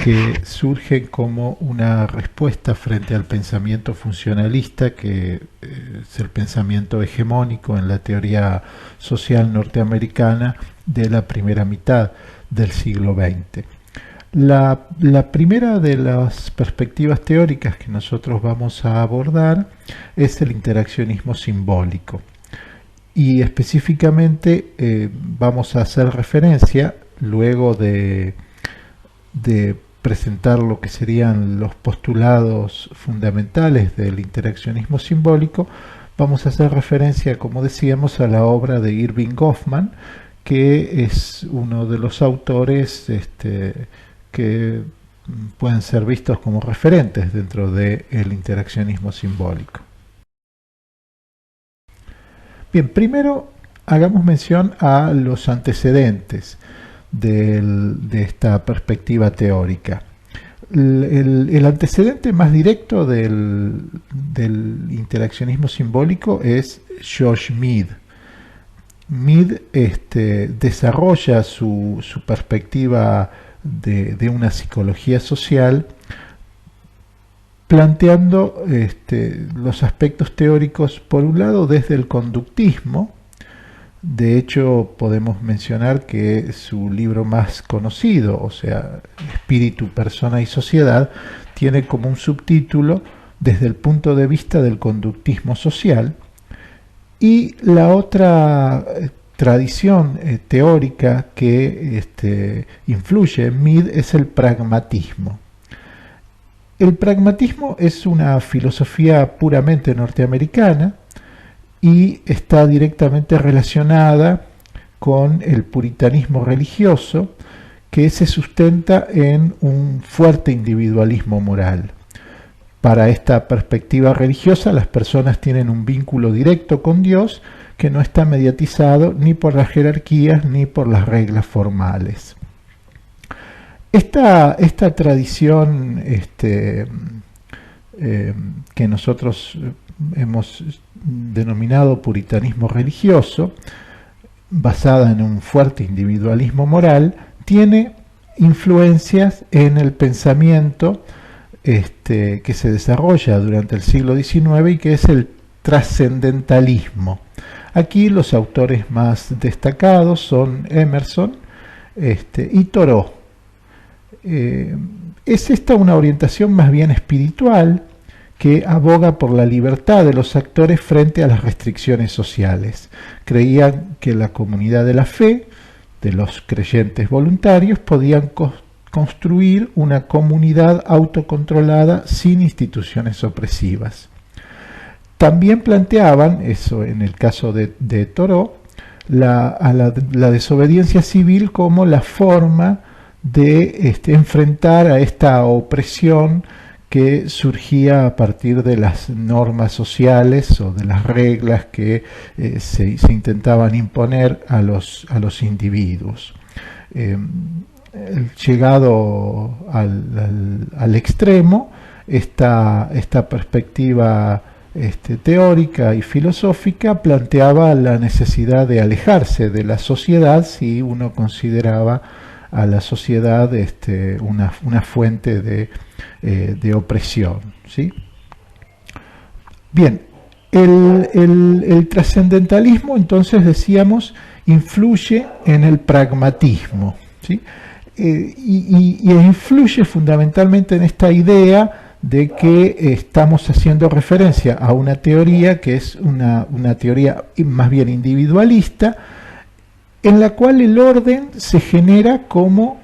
que surgen como una respuesta frente al pensamiento funcionalista, que es el pensamiento hegemónico en la teoría social norteamericana de la primera mitad del siglo XX. La primera de las perspectivas teóricas que nosotros vamos a abordar es el interaccionismo simbólico. Y específicamente vamos a hacer referencia, luego de presentar lo que serían los postulados fundamentales del interaccionismo simbólico, vamos a hacer referencia, como decíamos, a la obra de Irving Goffman, que es uno de los autores que pueden ser vistos como referentes dentro del interaccionismo simbólico. Bien, primero hagamos mención a los antecedentes de esta perspectiva teórica. El antecedente más directo del interaccionismo simbólico es George Mead. Mead desarrolla su perspectiva de una psicología social planteando los aspectos teóricos, por un lado, desde el conductismo. De hecho, podemos mencionar que su libro más conocido, o sea, Espíritu, Persona y Sociedad, tiene como un subtítulo desde el punto de vista del conductismo social. Y la otra tradición teórica que influye en Mead es el pragmatismo. El pragmatismo es una filosofía puramente norteamericana y está directamente relacionada con el puritanismo religioso, que se sustenta en un fuerte individualismo moral. Para esta perspectiva religiosa, las personas tienen un vínculo directo con Dios que no está mediatizado ni por las jerarquías ni por las reglas formales. Esta tradición que nosotros hemos denominado puritanismo religioso, basada en un fuerte individualismo moral, tiene influencias en el pensamiento que se desarrolla durante el siglo XIX y que es el trascendentalismo. Aquí los autores más destacados son Emerson y Thoreau. Es esta una orientación más bien espiritual que aboga por la libertad de los actores frente a las restricciones sociales. Creían que la comunidad de la fe, de los creyentes voluntarios, podían construir una comunidad autocontrolada sin instituciones opresivas. También planteaban, eso en el caso de Thoreau, la desobediencia civil como la forma de enfrentar a esta opresión que surgía a partir de las normas sociales o de las reglas que se intentaban imponer a los individuos. Llegado al extremo, esta perspectiva teórica y filosófica planteaba la necesidad de alejarse de la sociedad si uno consideraba a la sociedad una fuente de opresión, ¿sí? Bien, el trascendentalismo, entonces decíamos, influye en el pragmatismo, ¿sí? Y influye fundamentalmente en esta idea de que estamos haciendo referencia a una teoría que es una teoría más bien individualista, en la cual el orden se genera como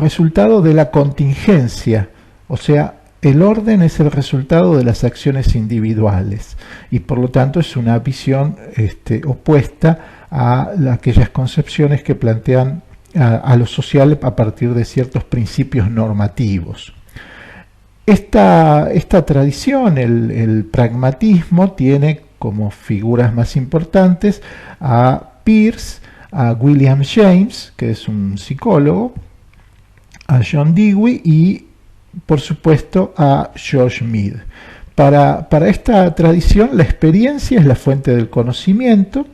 resultado de la contingencia, o sea, el orden es el resultado de las acciones individuales y por lo tanto es una visión opuesta a aquellas concepciones que plantean a lo social a partir de ciertos principios normativos. Esta tradición, el pragmatismo, tiene como figuras más importantes a Peirce, a William James, que es un psicólogo, a John Dewey y, por supuesto, a George Mead. Para esta tradición, la experiencia es la fuente del conocimiento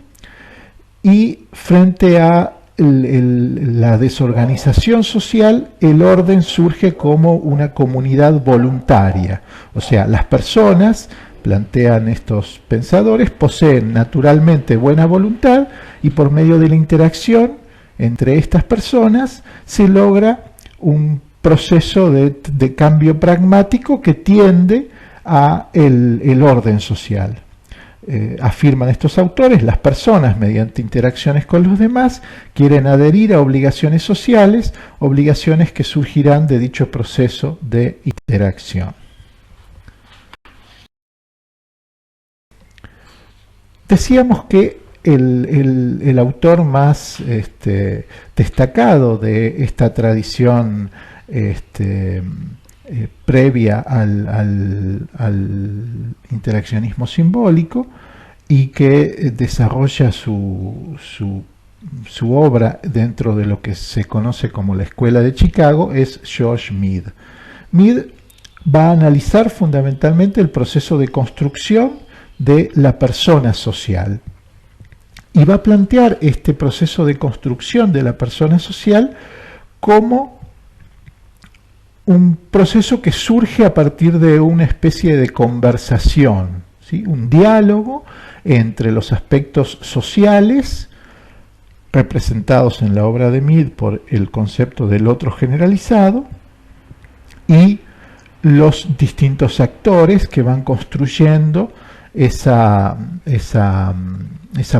y frente a la desorganización social, el orden surge como una comunidad voluntaria. O sea, las personas, plantean estos pensadores, poseen naturalmente buena voluntad y por medio de la interacción entre estas personas se logra un proceso de cambio pragmático que tiende a el orden social. Afirman estos autores, las personas mediante interacciones con los demás quieren adherir a obligaciones sociales, obligaciones que surgirán de dicho proceso de interacción. Decíamos que el autor más destacado de esta tradición previa al interaccionismo simbólico y que desarrolla su obra dentro de lo que se conoce como la Escuela de Chicago es George Mead. Mead va a analizar fundamentalmente el proceso de construcción de la persona social y va a plantear este proceso de construcción de la persona social como un proceso que surge a partir de una especie de conversación, ¿sí? Un diálogo entre los aspectos sociales representados en la obra de Mead por el concepto del otro generalizado y los distintos actores que van construyendo esa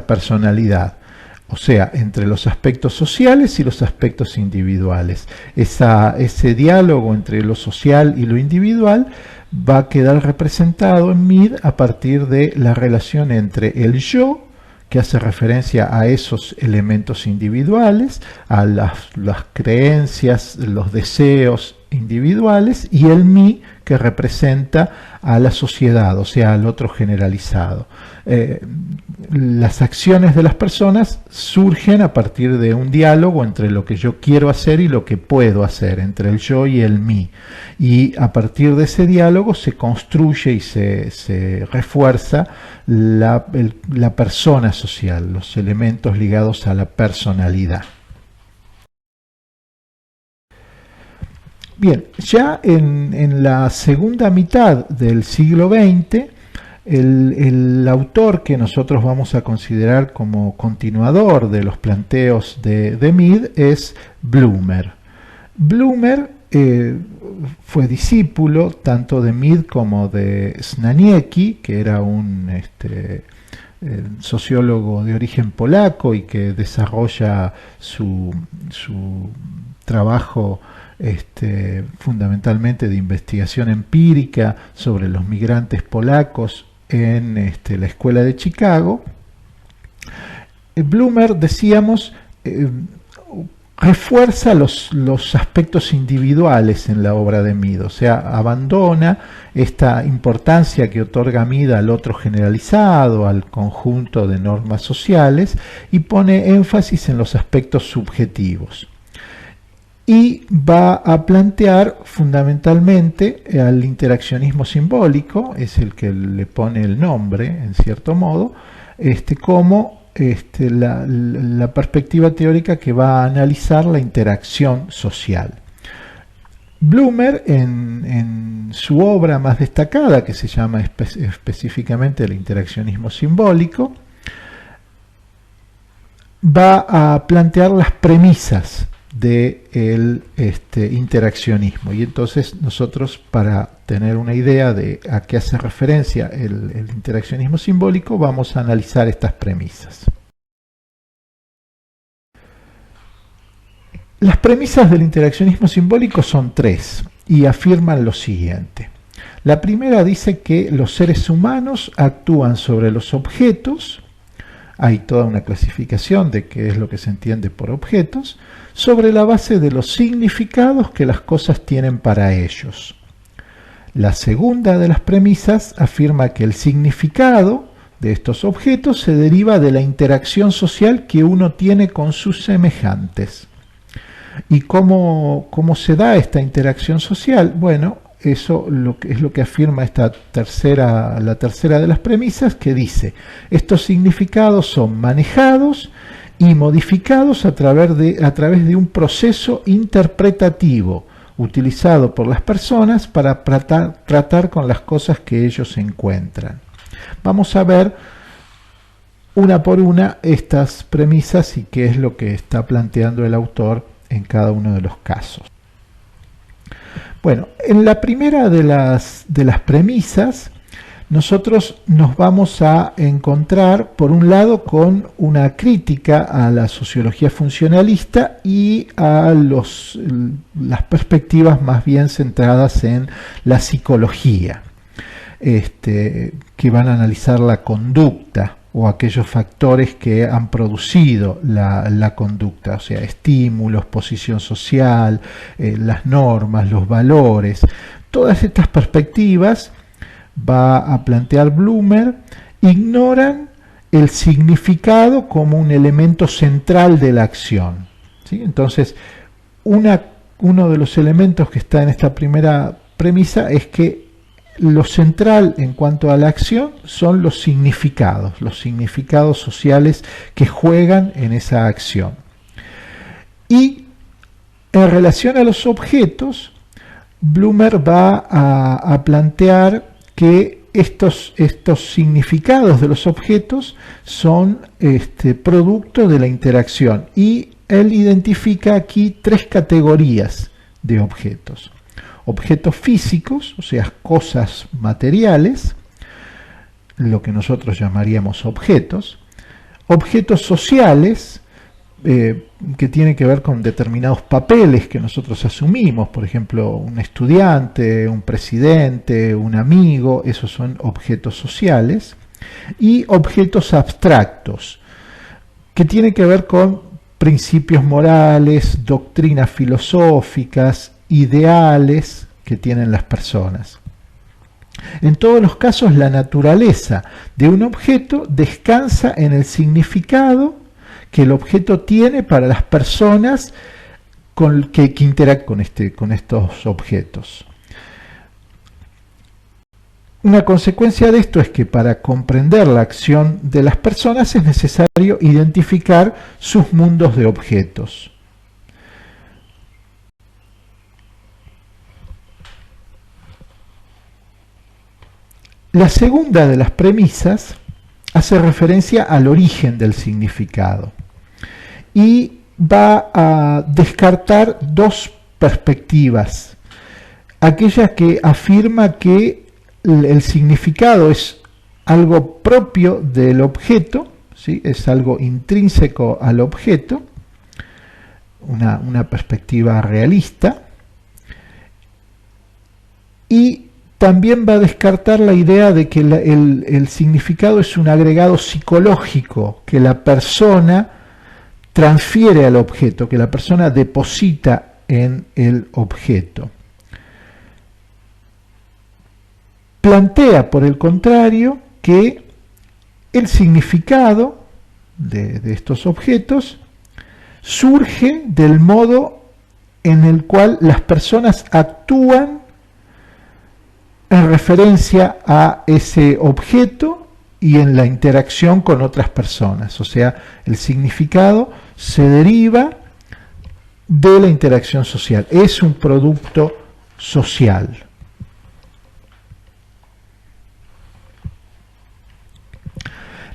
personalidad. O sea, entre los aspectos sociales y los aspectos individuales. Ese diálogo entre lo social y lo individual va a quedar representado en Mead a partir de la relación entre el yo, que hace referencia a esos elementos individuales, a las creencias, los deseos individuales, y el mí, que representa a la sociedad, o sea, al otro generalizado. Las acciones de las personas surgen a partir de un diálogo entre lo que yo quiero hacer y lo que puedo hacer, entre el yo y el mí. Y a partir de ese diálogo se construye y se refuerza la persona social, los elementos ligados a la personalidad. Bien, ya en la segunda mitad del siglo XX, el autor que nosotros vamos a considerar como continuador de los planteos de Mead es Blumer. Blumer fue discípulo tanto de Mead como de Znaniecki, que era un sociólogo de origen polaco y que desarrolla su trabajo fundamentalmente de investigación empírica sobre los migrantes polacos en la Escuela de Chicago. Blumer, decíamos, refuerza los aspectos individuales en la obra de Mead, o sea, abandona esta importancia que otorga Mead al otro generalizado, al conjunto de normas sociales, y pone énfasis en los aspectos subjetivos. Y va a plantear fundamentalmente al interaccionismo simbólico, es el que le pone el nombre, en cierto modo, como la perspectiva teórica que va a analizar la interacción social. Blumer, en su obra más destacada, que se llama específicamente el interaccionismo simbólico, va a plantear las premisas del interaccionismo, y entonces nosotros, para tener una idea de a qué hace referencia el interaccionismo simbólico, vamos a analizar estas premisas. Las premisas del interaccionismo simbólico son tres y afirman lo siguiente. La primera dice que los seres humanos actúan sobre los objetos. Hay toda una clasificación de qué es lo que se entiende por objetos, sobre la base de los significados que las cosas tienen para ellos. La segunda de las premisas afirma que el significado de estos objetos se deriva de la interacción social que uno tiene con sus semejantes. ¿Y cómo se da esta interacción social? Bueno, eso es lo que afirma la tercera de las premisas, que dice: estos significados son manejados y modificados a través de un proceso interpretativo utilizado por las personas para tratar con las cosas que ellos encuentran. Vamos a ver una por una estas premisas y qué es lo que está planteando el autor en cada uno de los casos. Bueno, en la primera de las premisas, nosotros nos vamos a encontrar, por un lado, con una crítica a la sociología funcionalista y a las perspectivas más bien centradas en la psicología, que van a analizar la conducta o aquellos factores que han producido la conducta, o sea, estímulos, posición social, las normas, los valores. Todas estas perspectivas, va a plantear Blumer, ignoran el significado como un elemento central de la acción, ¿sí? Entonces, uno de los elementos que está en esta primera premisa es que lo central en cuanto a la acción son los significados sociales que juegan en esa acción. Y en relación a los objetos, Blumer va a plantear que estos significados de los objetos son producto de la interacción, y él identifica aquí tres categorías de objetos: objetos físicos, o sea, cosas materiales, lo que nosotros llamaríamos objetos; objetos sociales, que tiene que ver con determinados papeles que nosotros asumimos, por ejemplo, un estudiante, un presidente, un amigo, esos son objetos sociales; y objetos abstractos, que tienen que ver con principios morales, doctrinas filosóficas, ideales que tienen las personas. En todos los casos, la naturaleza de un objeto descansa en el significado que el objeto tiene para las personas que interactúan con estos objetos. Una consecuencia de esto es que para comprender la acción de las personas es necesario identificar sus mundos de objetos. La segunda de las premisas hace referencia al origen del significado y va a descartar dos perspectivas: aquella que afirma que el significado es algo propio del objeto, ¿sí? Es algo intrínseco al objeto, una perspectiva realista, y también va a descartar la idea de que el significado es un agregado psicológico que la persona transfiere al objeto, que la persona deposita en el objeto. Plantea, por el contrario, que el significado de estos objetos surge del modo en el cual las personas actúan en referencia a ese objeto y en la interacción con otras personas. O sea, el significado se deriva de la interacción social, es un producto social.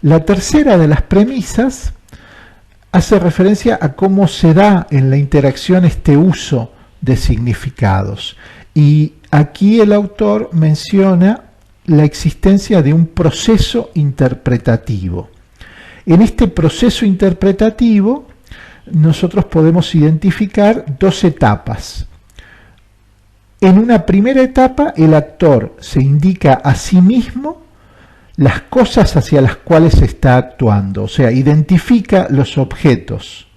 La tercera de las premisas hace referencia a cómo se da en la interacción este uso de significados, y aquí el autor menciona la existencia de un proceso interpretativo. En este proceso interpretativo nosotros podemos identificar dos etapas. En una primera etapa, el actor se indica a sí mismo las cosas hacia las cuales está actuando, o sea, identifica los objetos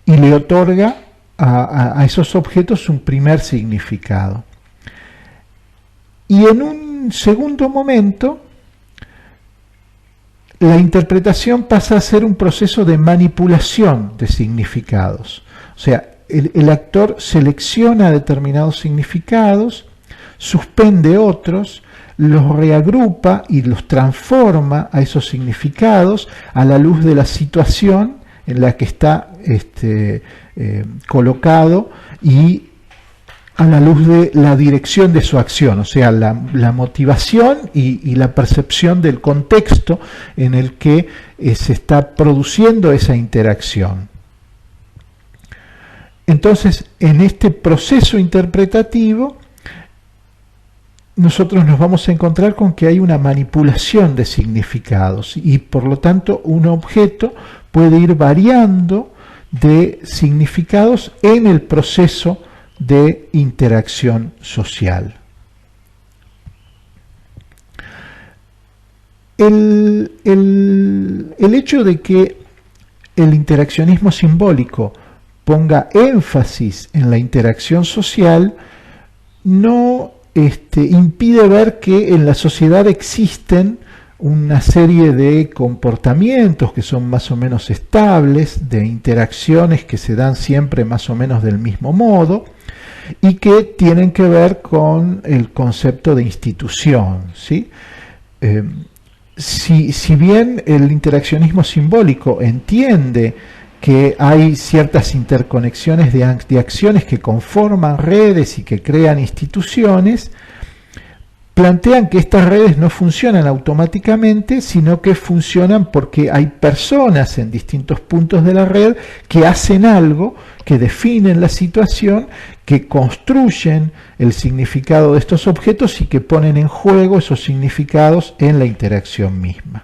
y le otorga a esos objetos un primer significado. Y en un segundo momento, la interpretación pasa a ser un proceso de manipulación de significados. O sea, el actor selecciona determinados significados, suspende otros, los reagrupa y los transforma a esos significados a la luz de la situación en la que está colocado y a la luz de la dirección de su acción, o sea, la motivación y la percepción del contexto en el que se está produciendo esa interacción. Entonces, en este proceso interpretativo, nosotros nos vamos a encontrar con que hay una manipulación de significados y por lo tanto un objeto puede ir variando de significados en el proceso de interacción social. El hecho de que el interaccionismo simbólico ponga énfasis en la interacción social no impide ver que en la sociedad existen una serie de comportamientos que son más o menos estables, de interacciones que se dan siempre más o menos del mismo modo y que tienen que ver con el concepto de institución, ¿sí? Si bien el interaccionismo simbólico entiende que hay ciertas interconexiones de acciones que conforman redes y que crean instituciones, plantean que estas redes no funcionan automáticamente, sino que funcionan porque hay personas en distintos puntos de la red que hacen algo, que definen la situación, que construyen el significado de estos objetos y que ponen en juego esos significados en la interacción misma.